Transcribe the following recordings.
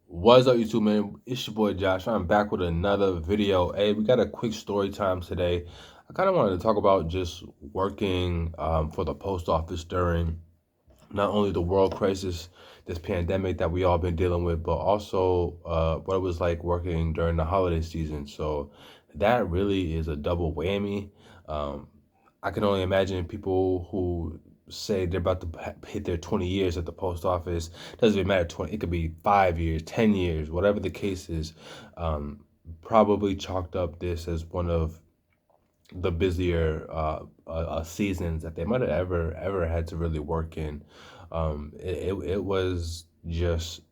What's up, YouTube, man? It's your boy Josh. I'm back with another video. Hey, we got a quick story time today. I kind of wanted to talk about just working for the post office during not only the world crisis, this pandemic that we all been dealing with, but also what it was like working during the holiday season. So that really is a double whammy. Um, I can only imagine people who say they're about to hit their 20 years at the post office. Doesn't even matter, 20, it could be 5 years, 10 years, whatever the case is. Um, Probably chalked up this as one of the busier seasons that they might have ever had to really work in. It was just,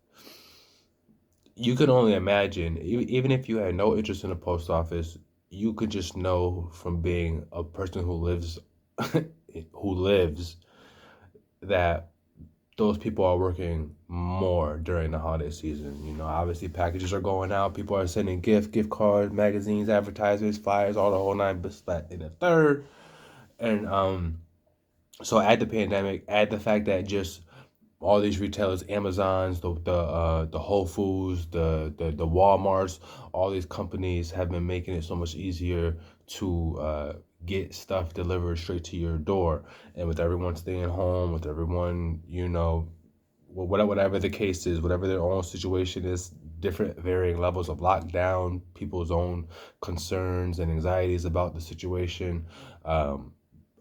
you could only imagine, even if you had no interest in the post office, you could just know from being a person who lives who lives that those people are working more during the holiday season. Obviously packages are going out, people are sending gift cards, magazines, advertisements, flyers, all the whole nine, but that in the third. And so add the pandemic, add the fact that just all these retailers, Amazons, the Whole Foods, the Walmarts, all these companies have been making it so much easier to get stuff delivered straight to your door. And with everyone staying home, with everyone, whatever the case is, whatever their own situation is, different varying levels of lockdown, people's own concerns and anxieties about the situation. Um,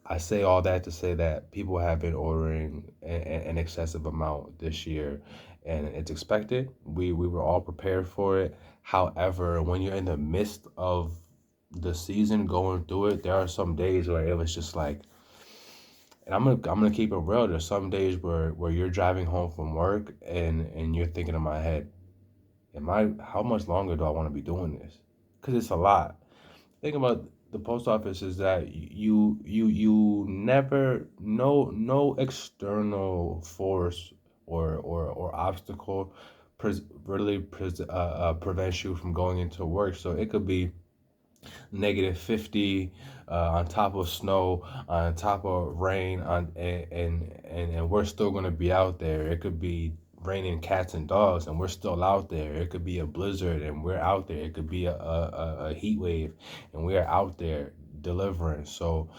I say all that to say that people have been ordering an excessive amount this year, and it's expected. We were all prepared for it. However, when you're in the midst of the season going through it, there are some days where it was just like, and I'm gonna keep it real. There's some days where you're driving home from work and you're thinking in my head, am I how much longer do I want to be doing this? Because it's a lot. Thing about the post office is that you never, no external force or obstacle prevents you from going into work. So it could be -50 on top of snow, on top of rain, and we're still going to be out there. It could be raining cats and dogs and we're still out there. It could be a blizzard and we're out there. It could be a heat wave and we're out there delivering. So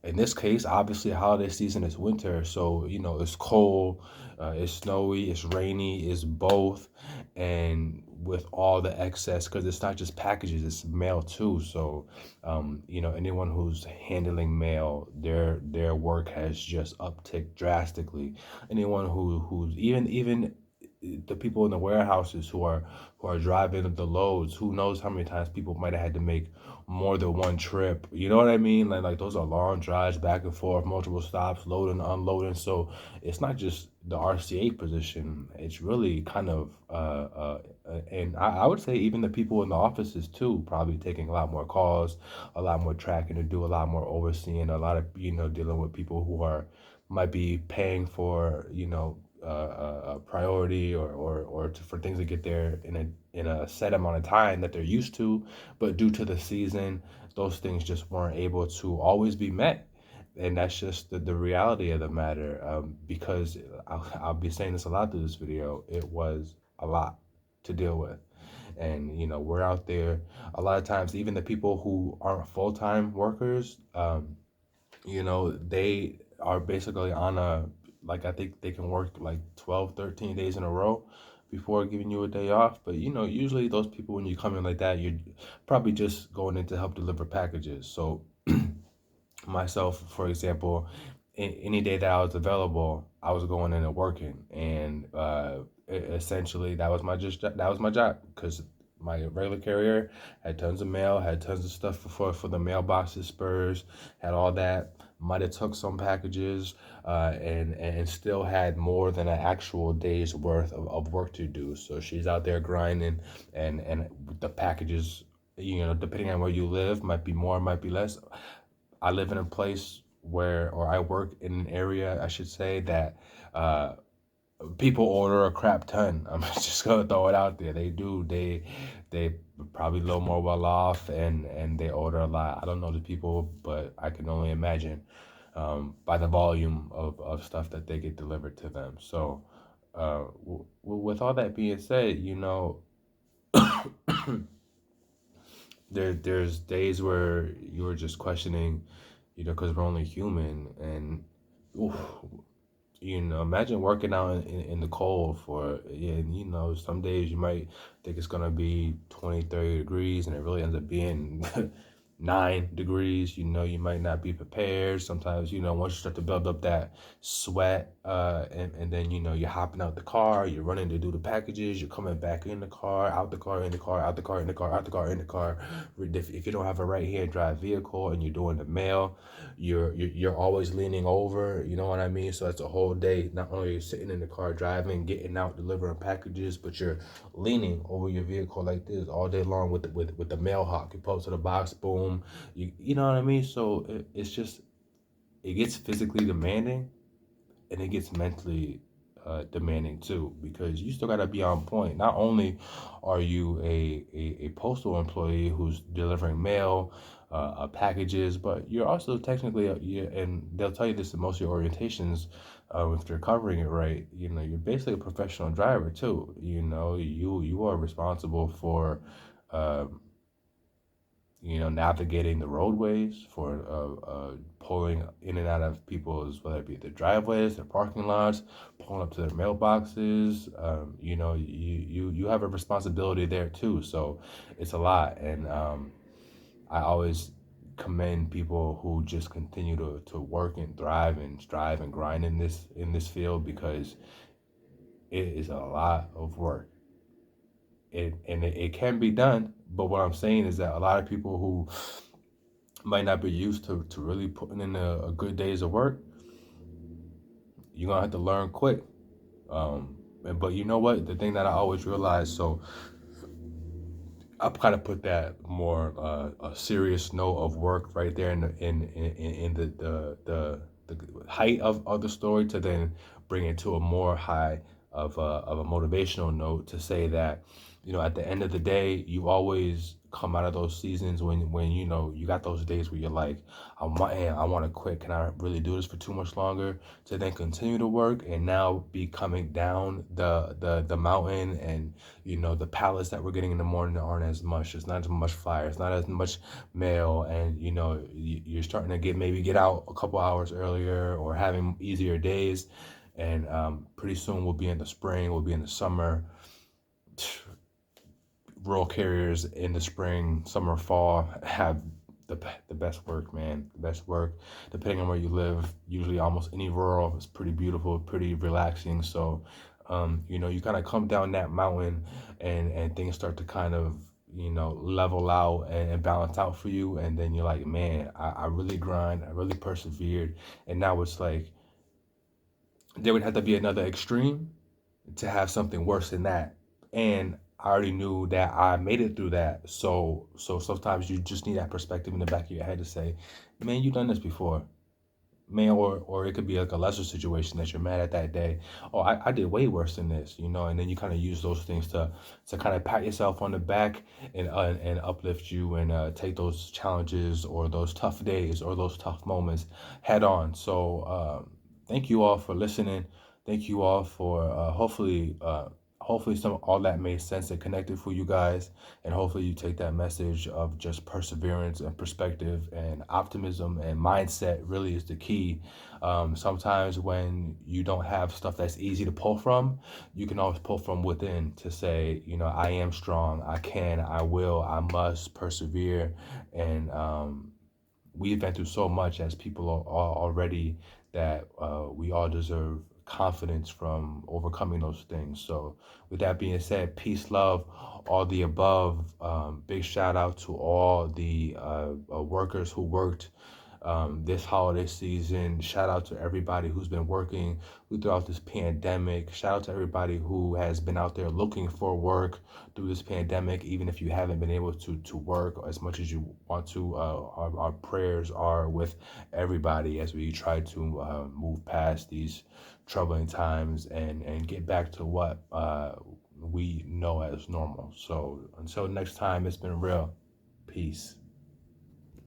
in this case, obviously holiday season is winter, so it's cold, it's snowy, it's rainy, it's both. And with all the excess, because it's not just packages, it's mail too. So anyone who's handling mail, their work has just upticked drastically. Anyone who's even the people in the warehouses who are driving the loads, who knows how many times people might have had to make more than one trip. You know what I mean? Like those are long drives back and forth, multiple stops, loading, unloading. So it's not just the RCA position. It's really kind of and I would say even the people in the offices too, probably taking a lot more calls, a lot more tracking to do, a lot more overseeing, a lot of dealing with people who are might be paying for a priority for things to get there in a set amount of time that they're used to, but due to the season, those things just weren't able to always be met. And that's just the reality of the matter. Because I'll be saying this a lot through this video. It was a lot to deal with. And we're out there a lot of times, even the people who aren't full-time workers, they are basically on a, like, I think they can work like 12, 13 days in a row before giving you a day off. But usually those people, when you come in like that, you're probably just going in to help deliver packages. So myself, for example, any day that I was available, I was going in and working, and essentially that was my job, because my regular carrier had tons of mail, had tons of stuff for the mailboxes, spurs, had all that. Might have took some packages, and still had more than an actual day's worth of work to do. So she's out there grinding, and the packages, depending on where you live, might be more, might be less. I live in a place where, or I work in an area, I should say, that uh, people order a crap ton. I'm just gonna throw it out there. They do. They probably a little more well off, and they order a lot. I don't know the people, but I can only imagine by the volume of stuff that they get delivered to them. So With all that being said, there's days where you're just questioning, because we're only human, and oof, imagine working out in the cold for, yeah, and some days you might think it's gonna be 20, 30 degrees, and it really ends up being 9 degrees. You might not be prepared. Sometimes, once you start to build up that sweat, and then, you're hopping out the car, you're running to do the packages, you're coming back in the car, out the car, in the car, out the car, in the car, out the car, in the car. If you don't have a right hand drive vehicle and you're doing the mail, you're always leaning over, you know what I mean? So that's a whole day. Not only are you sitting in the car driving, getting out, delivering packages, but you're leaning over your vehicle like this all day long with the mail hawk. You pull to the box, boom. You know what I mean? So it's just, it gets physically demanding, and it gets mentally demanding too, because you still got to be on point. Not only are you a postal employee who's delivering mail, packages, but you're also technically, and they'll tell you this in most of your orientations, if they're covering it right. You're basically a professional driver too. You are responsible for. Uh, navigating the roadways, for pulling in and out of people's, whether it be their driveways, their parking lots, pulling up to their mailboxes. You have a responsibility there too. So it's a lot, and I always commend people who just continue to work and thrive and strive and grind in this field, because it is a lot of work. It can be done, but what I'm saying is that a lot of people who might not be used to really putting in a good days of work, you're gonna have to learn quick. But you know what? The thing that I always realize, so I kind of put that more a serious note of work right there in the height of the story, to then bring it to a more high of a motivational note, to say that, at the end of the day, you always come out of those seasons when you got those days where you're like, I want to quit. Can I really do this for too much longer? To then continue to work, and now be coming down the mountain, and the pallets that we're getting in the morning aren't as much. It's not as much fire. It's not as much mail, and you're starting to get out a couple hours earlier, or having easier days, and pretty soon we'll be in the spring. We'll be in the summer. Rural carriers in the spring, summer, fall have the best work, man. The best work, depending on where you live. Usually, almost any rural is pretty beautiful, pretty relaxing. So, you kind of come down that mountain, and things start to kind of level out and balance out for you, and then you're like, man, I really grind, I really persevered, and now it's like there would have to be another extreme to have something worse than that. And I already knew that I made it through that. So sometimes you just need that perspective in the back of your head to say, man, you've done this before. Man, or it could be like a lesser situation that you're mad at that day. Oh, I did way worse than this, and then you kind of use those things to kind of pat yourself on the back, and uplift you, and take those challenges, or those tough days, or those tough moments head on. So thank you all for listening. Thank you all for hopefully some all that made sense and connected for you guys, and hopefully you take that message of just perseverance and perspective and optimism and mindset really is the key. Sometimes when you don't have stuff that's easy to pull from, you can always pull from within to say, I am strong, I can, I will, I must persevere. And we've been through so much as people already, that we all deserve confidence from overcoming those things. So, with that being said, peace, love, all the above. Big shout out to all the workers who worked this holiday season. Shout out to everybody who's been working throughout this pandemic. Shout out to everybody who has been out there looking for work through this pandemic, even if you haven't been able to work as much as you want to. Our prayers are with everybody as we try to move past these troubling times, and get back to what we know as normal. So until next time, it's been real. Peace.